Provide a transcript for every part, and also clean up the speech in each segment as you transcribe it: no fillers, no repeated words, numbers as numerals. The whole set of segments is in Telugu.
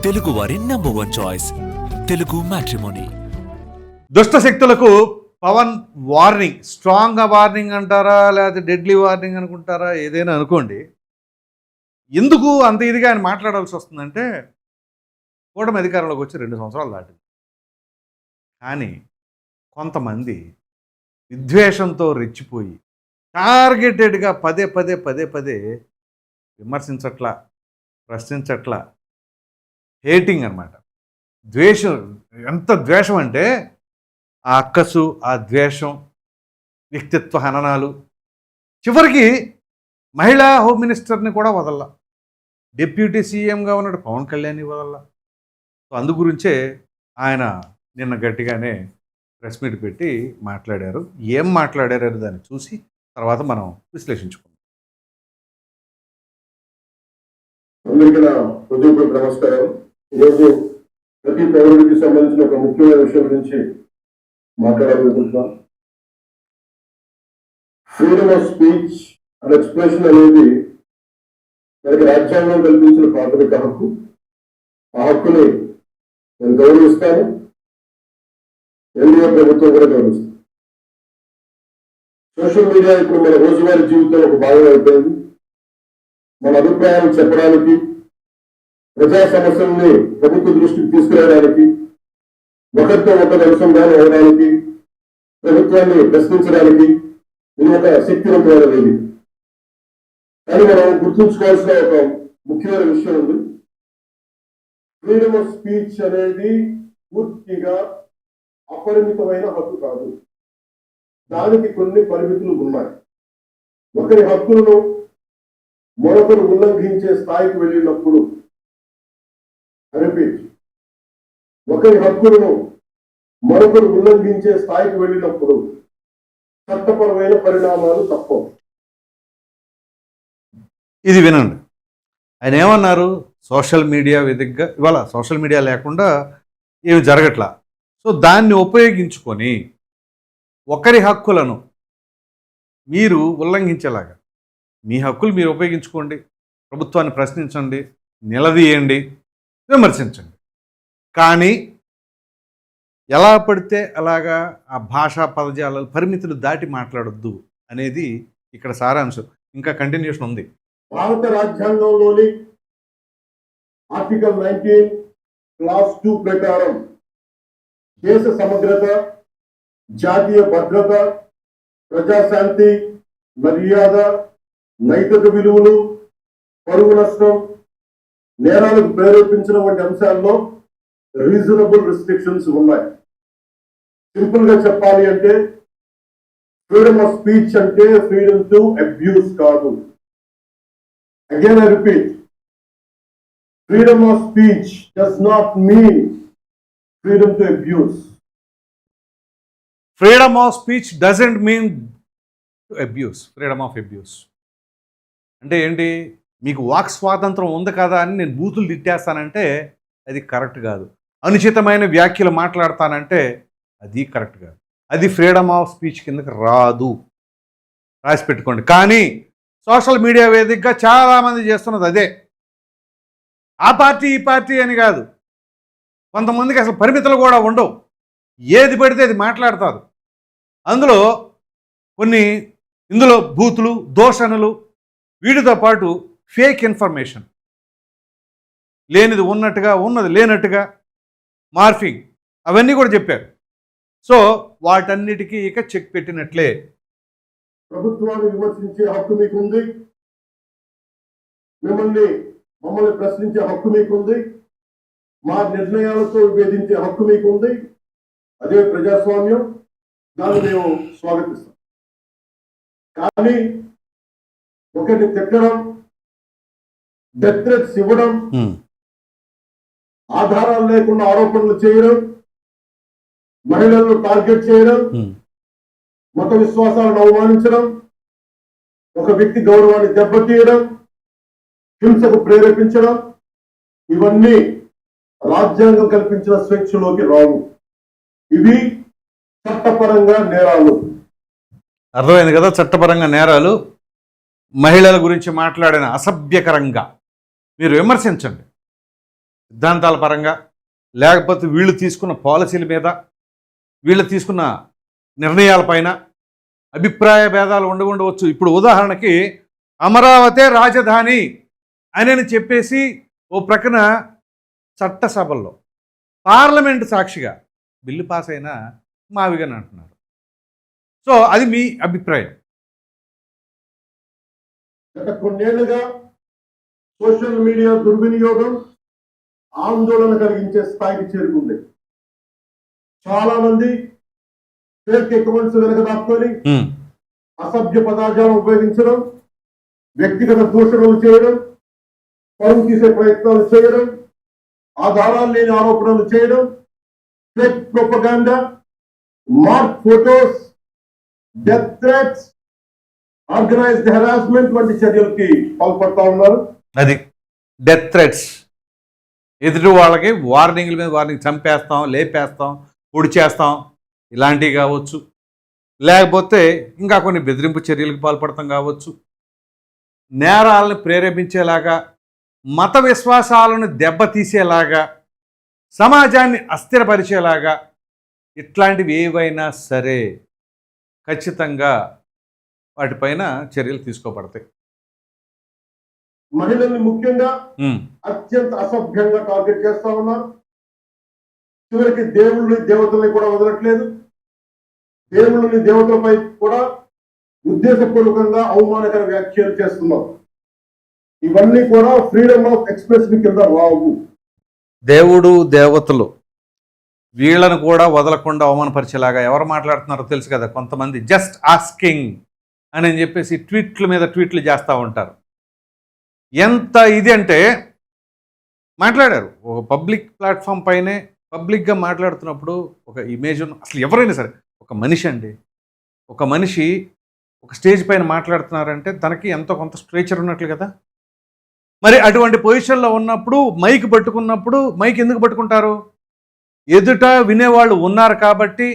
తెలుగు వారి నంబర్ 1 చాయిస్ తెలుగు మ్యాట్రిమోనీ. దుష్ట శక్తులకు పవన్ వార్నింగ్. స్ట్రాంగ్గా వార్నింగ్ అంటారా లేకపోతే డెడ్లీ వార్నింగ్ అనుకుంటారా, ఏదైనా అనుకోండి. ఎందుకు అంత ఇదిగా ఆయన మాట్లాడాల్సి వస్తుందంటే, కూటమి అధికారంలోకి వచ్చి 2 సంవత్సరాలు దాటింది. కానీ కొంతమంది విద్వేషంతో రెచ్చిపోయి టార్గెటెడ్గా పదే పదే విమర్శించట్లా, ప్రశ్నించట్లా, హేటింగ్ అన్నమాట. ద్వేషం, ఎంత ద్వేషం అంటే ఆ అక్కసు, ఆ ద్వేషం, వ్యక్తిత్వ హననాలు, చివరికి మహిళా హోమ్ మినిస్టర్ని కూడా వదల్లా, డిప్యూటీ సీఎంగా ఉన్నాడు పవన్ కళ్యాణ్ని వదల్లా. సో అందు గురించే ఆయన నిన్న గట్టిగానే ప్రెస్ మీట్ పెట్టి మాట్లాడారు. ఏం మాట్లాడారు దాన్ని చూసి తర్వాత మనం విశ్లేషించుకుందాం. అందరికీ నా హృదయపూర్వక నమస్కారం. ఈరోజు ప్రతి పౌరుడికి సంబంధించిన ఒక ముఖ్యమైన విషయం గురించి మాట్లాడాలనుకుంటున్నాం. Freedom of speech and expression అనేది మనకి రాజ్యాంగం కల్పించిన ప్రాథమిక హక్కు. ఆ హక్కుని నేను గౌరవిస్తాను, ఎన్డీఏ ప్రభుత్వం కూడా గౌరవిస్తాను. సోషల్ మీడియా ఇప్పుడు మన రోజువారీ జీవితంలో ఒక భాగం అయిపోయింది. మన అభిప్రాయాలు చెప్పడానికి, ప్రజా సమస్యల్ని ప్రభుత్వ దృష్టికి తీసుకురావడానికి, ఒకరితో ఒకరు అనుసంధానం అవడానికి, ప్రభుత్వాన్ని ప్రశ్నించడానికి ఇది ఒక శక్తివంతమైన వేదిక. కానీ మనం గుర్తుంచుకోవాల్సిన ఒక ముఖ్యమైన విషయం ఉంది. ఫ్రీడమ్ ఆఫ్ స్పీచ్ అనేది పూర్తిగా అపరిమితమైన హక్కు కాదు. దానికి కొన్ని పరిమితులు ఉన్నాయి. ఒకరి హక్కులను మరొకరు ఉల్లంఘించే స్థాయికి వెళ్ళినప్పుడు, రిపీట్, ఒకరి హక్కులను మరొకరు ఉల్లంఘించే స్థాయికి వెళ్ళినప్పుడు చట్టపరమైన పరిణామాలు తప్పవు. ఇది వినండి. ఆయన ఏమన్నారు, సోషల్ మీడియా వేదికగా ఇవాళ సోషల్ మీడియా లేకుండా ఏమి జరగట్లా. సో దాన్ని ఉపయోగించుకొని ఒకరి హక్కులను మీరు ఉల్లంఘించేలాగా మీ హక్కులు మీరు ఉపయోగించుకోండి, ప్రభుత్వాన్ని ప్రశ్నించండి, నిలదీయండి, విమర్శించండి. కానీ ఎలా పడితే అలాగా ఆ భాషా పదజాల పరిమితులు దాటి మాట్లాడొద్దు అనేది ఇక్కడ సారాంశం. ఇంకా కంటిన్యూషన్ ఉంది. భారత రాజ్యాంగంలోని ఆర్టికల్ 19 క్లాస్ 2 ప్రకారం దేశ సమగ్రత, జాతీయ భద్రత, ప్రజాశాంతి, మర్యాద, నైతిక విలువలు, పరువు నష్టం, నేరాలకు ప్రేరేపించడం వంటి అంశాల్లో రీజనబుల్ రిస్ట్రిక్షన్స్ ఉన్నాయి. సింపుల్ గా చెప్పాలి అంటే ఫ్రీడమ్ ఆఫ్ స్పీచ్ అంటే ఫ్రీడమ్ టు అబ్యూస్ కాదు. Again I repeat, freedom of speech does not mean freedom to abuse. Freedom of speech doesn't mean to abuse. Freedom of abuse అంటే ఏంటి? మీకు వాక్ స్వాతంత్రం ఉంది కదా అని నేను బూతులు తిట్టేస్తానంటే అది కరెక్ట్ కాదు. అనుచితమైన వ్యాఖ్యలు మాట్లాడతానంటే అది కరెక్ట్ కాదు. అది ఫ్రీడమ్ ఆఫ్ స్పీచ్ కిందకి రాదు, రాసి పెట్టుకోండి. కానీ సోషల్ మీడియా వేదికగా చాలామంది చేస్తున్నది అదే. ఆ పార్టీ ఈ పార్టీ అని కాదు, కొంతమందికి అసలు పరిమితులు కూడా ఉండవు, ఏది పడితే అది మాట్లాడతారు. అందులో ఇందులో బూతులు, దోషణలు, వీటితో పాటు ఫేక్ ఇన్ఫర్మేషన్, లేనిది ఉన్నట్టుగా, ఉన్నది లేనట్టుగా మార్ఫింగ్, అవన్నీ కూడా చెప్పారు. సో వాటన్నిటికీ ఇక చెక్ పెట్టినట్లే. ప్రభుత్వాన్ని విమర్శించే హక్కు మీకుంది, మమ్మల్ని ప్రశ్నించే హక్కు మీకుంది, మా నిర్ణయాలతో విభేదించే హక్కు మీకుంది. అదే ప్రజాస్వామ్యం, దాన్ని మేము స్వాగతిస్తాం. కానీ ఒకటి తిట్టడం, డెత్ థ్రెట్స్ ఇవ్వడం, ఆధారాలు లేకుండా ఆరోపణలు చేయడం, మహిళలను టార్గెట్ చేయడం, మత విశ్వాసాలను అవమానించడం, ఒక వ్యక్తి గౌరవాన్ని దెబ్బతీయడం, హింసకు ప్రేరేపించడం, ఇవన్నీ రాజ్యాంగం కల్పించిన స్వేచ్ఛలోకి రావు. ఇవి చట్టపరంగా నేరాలు. అర్థమైంది కదా? చట్టపరంగా నేరాలు. మహిళల గురించి మాట్లాడిన అసభ్యకరంగా మీరు విమర్శించండి, సిద్ధాంతాల పరంగా, లేకపోతే వీళ్ళు తీసుకున్న పాలసీల మీద, వీళ్ళు తీసుకున్న నిర్ణయాలపైన అభిప్రాయ భేదాలు ఉండవచ్చు. ఇప్పుడు ఉదాహరణకి అమరావతి రాజధాని అని చెప్పేసి ఓ ప్రక్కన చట్టసభల్లో పార్లమెంటు సాక్షిగా బిల్లు పాస్ అయినా మావిగానే అంటున్నారు. సో అది మీ అభిప్రాయం. గత కొన్నేళ్లుగా సోషల్ మీడియా దుర్వినియోగం ఆందోళన కలిగించే స్థాయికి చేరుకుంది. చాలా మంది ఫేక్ అకౌంట్స్ వెనక దాక్కొని అసభ్య పదార్థాలను ఉపయోగించడం, వ్యక్తిగత దూషణలు చేయడం, పరువు తీసే ప్రయత్నాలు చేయడం, ఆధారాలు లేని ఆరోపణలు చేయడం, fake propaganda, mark photos, death threats, organised harassment వంటి చర్యలకి పాల్పడతా ఉన్నారు. అది డెత్ థ్రెట్స్, ఎదుటి వాళ్ళకి వార్నింగ్ల మీద వార్నింగ్, చంపేస్తాం, లేపేస్తాం, పొడి చేస్తాం, ఇలాంటివి కావచ్చు. లేకపోతే ఇంకా కొన్ని బెదిరింపు చర్యలకు పాల్పడతాం కావచ్చు. నేరాలను ప్రేరేపించేలాగా, మత విశ్వాసాలను దెబ్బతీసేలాగా, సమాజాన్ని అస్థిరపరిచేలాగా ఇట్లాంటివి ఏవైనా సరే ఖచ్చితంగా వాటిపైన చర్యలు తీసుకోబడతాయి. మహిళల్ని ముఖ్యంగా అత్యంత అసభ్యంగా టార్గెట్ చేస్తా ఉన్నారు. చివరికి దేవుళ్ళని దేవతల్ని కూడా వదలట్లేదు. దేవుళ్ళని దేవతలపై కూడా ఉద్దేశపూర్వకంగా అవమానకర వ్యాఖ్యలు చేస్తున్నారు. ఇవన్నీ కూడా ఫ్రీడమ్ ఆఫ్ ఎక్స్ప్రెషన్ కింద రావు. దేవుడు దేవతలు వీళ్ళను కూడా వదలకుండా అవమానపరిచేలాగా ఎవరు మాట్లాడుతున్నారో తెలుసు కదా. కొంతమంది జస్ట్ ఆస్కింగ్ అని చెప్పేసి ట్వీట్ల మీద ట్వీట్లు చేస్తూ ఉంటారు. ఎంత ఇది అంటే మాట్లాడారు ఒక పబ్లిక్ ప్లాట్ఫామ్ పైనే పబ్లిక్గా మాట్లాడుతున్నప్పుడు ఒక ఇమేజ్ అసలు ఎవరైనా సరే ఒక మనిషి అండి, ఒక మనిషి ఒక స్టేజ్ పైన మాట్లాడుతున్నారంటే తనకి ఎంతో కొంత స్ట్రేచర్ ఉన్నట్లు కదా. మరి అటువంటి పొజిషన్లో ఉన్నప్పుడు మైక్ పట్టుకున్నప్పుడు మైక్ ఎందుకు పట్టుకుంటారు? ఎదుట వినేవాళ్ళు ఉన్నారు కాబట్టి.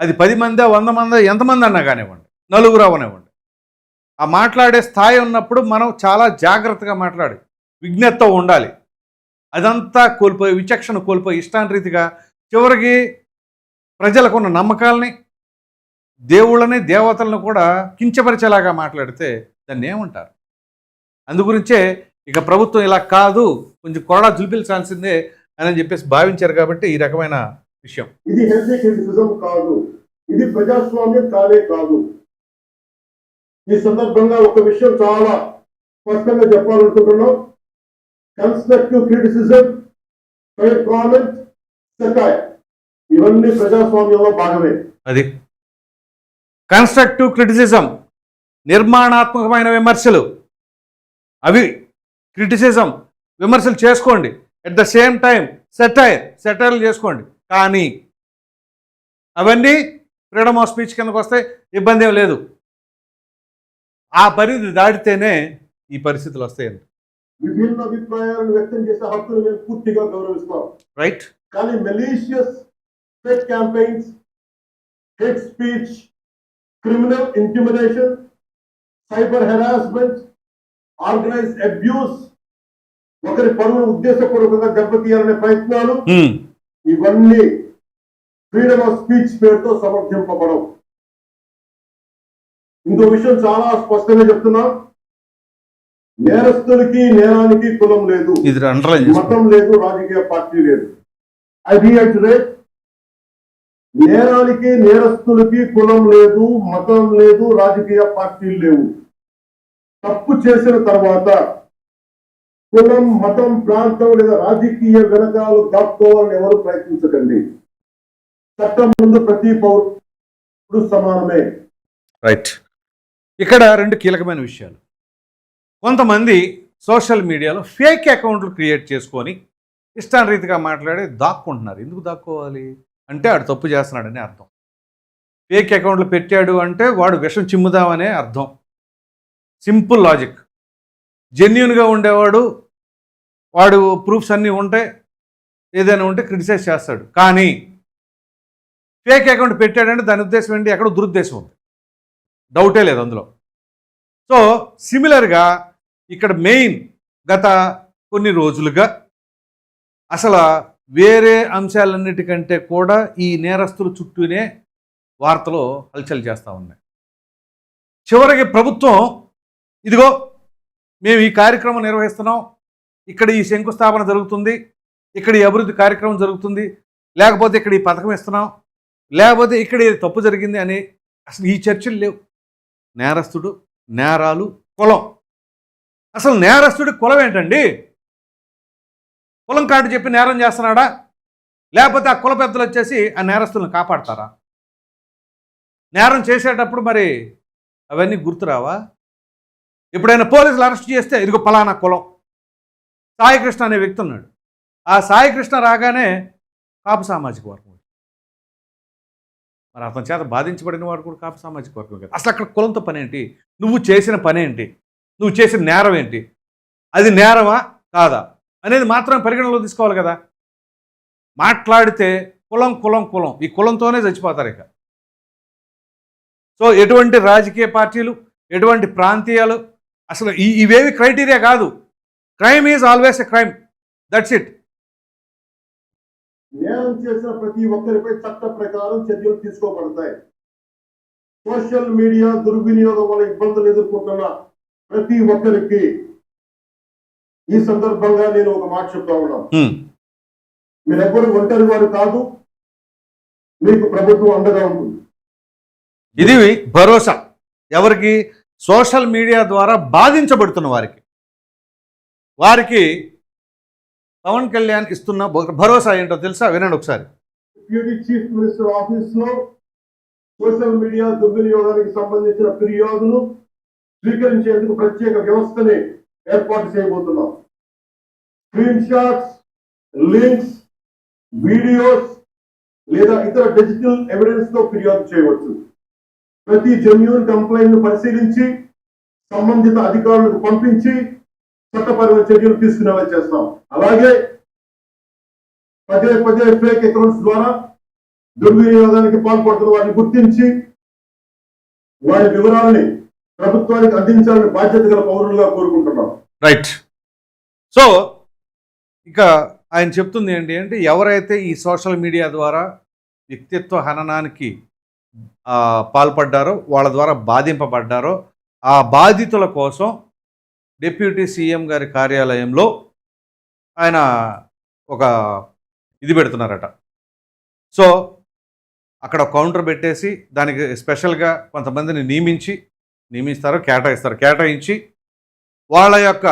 అది 10 మంది 100 మంది ఎంతమంది అన్నా కానివ్వండి, నలుగురు అవనివ్వండి, ఆ మాట్లాడే స్థాయి ఉన్నప్పుడు మనం చాలా జాగ్రత్తగా మాట్లాడి విజ్ఞతతో ఉండాలి. అదంతా కోల్పోయి, విచక్షణ కోల్పోయి, ఇష్టానురీతిగా చివరికి ప్రజలకున్న నమ్మకాలని, దేవుళ్ళని దేవతలను కూడా కించపరిచేలాగా మాట్లాడితే దాన్ని ఏమంటారు? అందుగురించే ఇక ప్రభుత్వం ఇలా కాదు, కొంచెం కొరడా జులిపించాల్సిందే అని చెప్పేసి భావించారు కాబట్టి ఈ రకమైన విషయం. ఇది హెల్తీ క్రిటిసిజం కాదు, ఇది ప్రజాస్వామ్యం కానే కాదు. ఈ సందర్భంగా ఒక విషయం చాలా స్పష్టంగా చెప్పాలనుకుంటున్నాం. Constructive criticism, fair comment, satire ఇవన్నీ ప్రజాస్వామ్యంలో భాగమే. అది కన్స్ట్రక్టివ్ క్రిటిసిజం, నిర్మాణాత్మకమైన విమర్శలు, అవి క్రిటిసిజం విమర్శలు చేసుకోండి. ఎట్ ద సేమ్ టైం సెటైర్లు చేసుకోండి. కానీ అవన్నీ ఫ్రీడమ్ ఆఫ్ స్పీచ్ కిందకు వస్తే ఇబ్బంది ఏం లేదు. ఆ పరిధి దాటితేనే ఈ పరిస్థితులు వస్తాయండి. విభిన్న అభిప్రాయాలను వ్యక్తం చేసే హక్కును మేము పూర్తిగా గౌరవిస్తాం. రైట్. కానీ malicious fake campaigns, hate speech, criminal intimidation, cyber harassment, organised abuse, ఒకరి పరువును ఉద్దేశపూర్వకంగా దెబ్బతీయాలనే ప్రయత్నాలు, ఇవన్నీ ఫ్రీడమ్ ఆఫ్ స్పీచ్ పేరుతో సమర్థింపబడవు. ఇంకో విషయం చాలా స్పష్టంగా చెప్తున్నాం. నేరస్తులకి నేరానికి కులం లేదు, మతం లేదు, రాజకీయ పార్టీ లేదు. ఐ రీఇటరేట్, నేరానికి నేరస్తులకి కులం లేదు, మతం లేదు, రాజకీయ పార్టీలు లేవు. తప్పు చేసిన తర్వాత కులం, మతం, ప్రాంతం లేదా రాజకీయ వెనకాలు దాక్కోవాలని ఎవరు ప్రయత్నించకండి. చట్టం ముందు ప్రతి పౌరుడు సమానమే. రైట్. ఇక్కడ 2 కీలకమైన విషయాలు. కొంతమంది సోషల్ మీడియాలో ఫేక్ అకౌంట్లు క్రియేట్ చేసుకొని ఇష్టానురీతిగా మాట్లాడి దాక్కుంటున్నారు. ఎందుకు దాక్కోవాలి అంటే ఆడు తప్పు చేస్తున్నాడని అర్థం. ఫేక్ అకౌంట్లు పెట్టాడు అంటే వాడు విషం చిమ్ముదామనే అర్థం. Simple logic. జెన్యూన్గా ఉండేవాడు, వాడు ప్రూఫ్స్ అన్నీ ఉంటే ఏదైనా ఉంటే క్రిటిసైజ్ చేస్తాడు. కానీ ఫేక్ అకౌంట్ పెట్టాడంటే దాని ఉద్దేశం ఏంటి? ఎక్కడో దురుద్దేశం ఉంది, డౌటే లేదు అందులో. సో సిమిలర్గా ఇక్కడ మెయిన్ గత కొన్ని రోజులుగా అసలు వేరే అంశాలన్నిటికంటే కూడా ఈ నేరస్తుల చుట్టూనే వార్తలు హల్చల్ చేస్తూ ఉన్నాయి. చివరికి ప్రభుత్వం ఇదిగో మేము ఈ కార్యక్రమం నిర్వహిస్తున్నాం, ఇక్కడ ఈ శంకుస్థాపన జరుగుతుంది, ఇక్కడ ఈ అభివృద్ధి కార్యక్రమం జరుగుతుంది, లేకపోతే ఇక్కడ ఈ పథకం ఇస్తున్నాం, లేకపోతే ఇక్కడ ఈ తప్పు జరిగింది అని అసలు ఈ చర్చలు లేవు. నేరస్తుడు, నేరాలు, కులం. అసలు నేరస్తుడి కులం ఏంటండి? కులం కార్డు చెప్పి నేరం చేస్తున్నాడా, లేకపోతే ఆ కుల పెద్దలు వచ్చేసి ఆ నేరస్తులను కాపాడతారా? నేరం చేసేటప్పుడు మరి అవన్నీ గుర్తురావా? ఎప్పుడైనా పోలీసులు అరెస్ట్ చేస్తే ఇదిగో పలానా కులం, సాయికృష్ణ అనే వ్యక్తి ఉన్నాడు, ఆ సాయికృష్ణ రాగానే కాపు సామాజిక వర్గం. మరి అతని చేత బాధించబడిన వాడు కూడా కాపు సామాజిక వర్గం కదా. అసలు అక్కడ కులంతో పని ఏంటి? నువ్వు చేసిన పని ఏంటి? నువ్వు చేసిన నేరం ఏంటి? అది నేరమా కాదా అనేది మాత్రం పరిగణనలో తీసుకోవాలి కదా. మాట్లాడితే కులం కులం కులం, ఈ కులంతోనే చచ్చిపోతారు ఇక. సో ఎటువంటి రాజకీయ పార్టీలు, ఎటువంటి ప్రాంతీయాలు, అసలు ఇవేవి క్రైటీరియా కాదు. Crime is always a crime, that's it. నేరం చేసిన ప్రతి ఒక్కరిపై చట్ట ప్రకారం చర్యలు తీసుకోబడతాయి. సోషల్ మీడియా దుర్వినియోగం వల్ల ఇబ్బందులు ఎదుర్కొంటున్న ప్రతి ఒక్కరికి ఈ సందర్భంగా నేను ఒక మాట చెప్తా ఉన్నాను. మీరెవ్వరు ఒంటరి వారు కాదు, మీకు ప్రభుత్వం అండగా ఉంటుంది. ఇది భరోసా ఎవరికి? సోషల్ మీడియా ద్వారా బాధించబడుతున్న వారికి పవన్ కళ్యాణ్ ఇస్తున్న భరోసా ఏంటో తెలుసా? వినండి ఒకసారి. డిప్యూటీ చీఫ్ మినిస్టర్ ఆఫీస్ లో సోషల్ మీడియా దుర్వినియోగానికి సంబంధించిన ఫిర్యాదులు స్వీకరించేందుకు ప్రత్యేక వ్యవస్థని ఏర్పాటు చేయబోతున్నాం. స్క్రీన్ షాట్స్, లింక్స్, వీడియోస్ లేదా ఇతర డిజిటల్ ఎవిడెన్స్ తో ఫిర్యాదు చేయవచ్చు. ప్రతి జెన్యూన్ కంప్లైంట్ ను పరిశీలించి సంబంధిత అధికారులకు పంపించి చట్టపరమైన చర్యలు తీసుకునేలా చేస్తాం. అలాగే పదే పదే ఫేక్ అకౌంట్స్ ద్వారా దుర్వినియోగానికి పాల్పడుతున్న వారిని గుర్తించి వారి వివరాలని ప్రభుత్వానికి అందించాలని బాధ్యత గల పౌరులుగా కోరుకుంటున్నాం. రైట్. సో ఇక ఆయన చెప్తుంది ఏంటి అంటే, ఎవరైతే ఈ సోషల్ మీడియా ద్వారా వ్యక్తిత్వ హననానికి పాల్పడ్డారో, వాళ్ళ ద్వారా బాధింపబడ్డారో, ఆ బాధితుల కోసం డిప్యూటీ సీఎం గారి కార్యాలయంలో ఆయన ఒక ఇది పెడుతున్నారట. సో అక్కడ కౌంటర్ పెట్టేసి దానికి స్పెషల్గా కొంతమందిని కేటాయించి వాళ్ళ యొక్క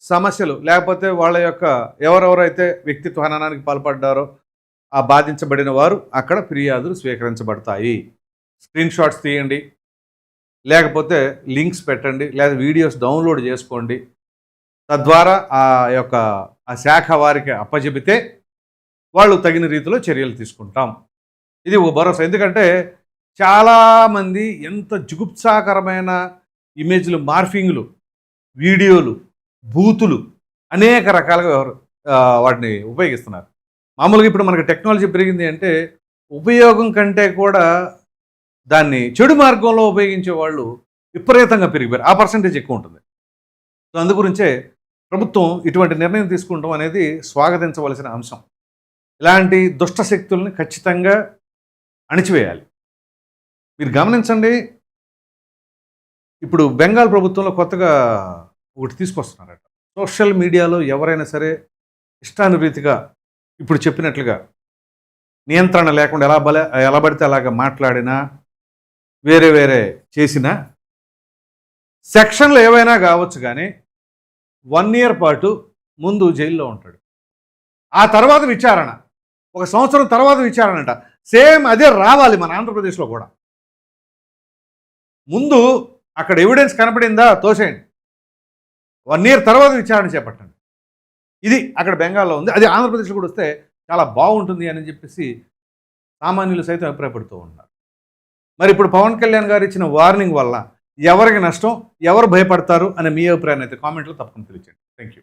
సమస్యలు, లేకపోతే వాళ్ళ యొక్క ఎవరెవరైతే వ్యక్తిత్వ హననానికి పాల్పడ్డారో ఆ బాధించబడిన వారు అక్కడ ఫిర్యాదులు స్వీకరించబడతాయి. స్క్రీన్ షాట్స్ తీయండి, లేకపోతే లింక్స్ పెట్టండి, లేదా వీడియోస్ డౌన్లోడ్ చేసుకోండి. తద్వారా ఆ శాఖ వారికి అప్పచెబితే వాళ్ళు తగిన రీతిలో చర్యలు తీసుకుంటాం. ఇది ఓ భరోసా. ఎందుకంటే చాలామంది ఎంత జుగుప్సాకరమైన ఇమేజ్లు, మార్ఫింగ్లు, వీడియోలు, బూతులు అనేక రకాలుగా వాటిని ఉపయోగిస్తున్నారు. మామూలుగా ఇప్పుడు మనకి టెక్నాలజీ పెరిగింది అంటే ఉపయోగం కంటే కూడా దాన్ని చెడు మార్గంలో ఉపయోగించే వాళ్ళు విపరీతంగా పెరిగిపోయారు. ఆ పర్సంటేజ్ ఎక్కువ ఉంటుంది. సో అందుగురించే ప్రభుత్వం ఇటువంటి నిర్ణయం తీసుకుంటాం అనేది స్వాగతించవలసిన అంశం. ఇలాంటి దుష్ట శక్తుల్ని ఖచ్చితంగా అణిచివేయాలి. మీరు గమనించండి, ఇప్పుడు బెంగాల్ ప్రభుత్వంలో కొత్తగా ఒకటి తీసుకొస్తున్నారట. సోషల్ మీడియాలో ఎవరైనా సరే ఇష్టానురీతిగా ఇప్పుడు చెప్పినట్లుగా నియంత్రణ లేకుండా ఎలా పడితే అలాగా మాట్లాడినా, వేరే చేసినా, సెక్షన్లు ఏవైనా కావచ్చు కానీ 1 year పాటు ముందు జైల్లో ఉంటాడు. ఆ తర్వాత విచారణ, 1 సంవత్సరం తర్వాత విచారణ అంట. సేమ్ అదే రావాలి మన ఆంధ్రప్రదేశ్లో కూడా. ముందు అక్కడ ఎవిడెన్స్ కనపడిందా తోసేయండి, 1 year తర్వాత విచారణ చేపట్టండి. ఇది అక్కడ బెంగాల్లో ఉంది. అది ఆంధ్రప్రదేశ్లో కూడా వస్తే చాలా బాగుంటుంది అని చెప్పేసి సామాన్యులు సైతం అభిప్రాయపడుతూ ఉన్నారు. మరి ఇప్పుడు పవన్ కళ్యాణ్ గారు ఇచ్చిన వార్నింగ్ వల్ల ఎవరికి నష్టం, ఎవరు భయపడతారు అనే మీ అభిప్రాయాన్ని అయితే కామెంట్లో తప్పకుండా తెలియజేయండి. Thank you.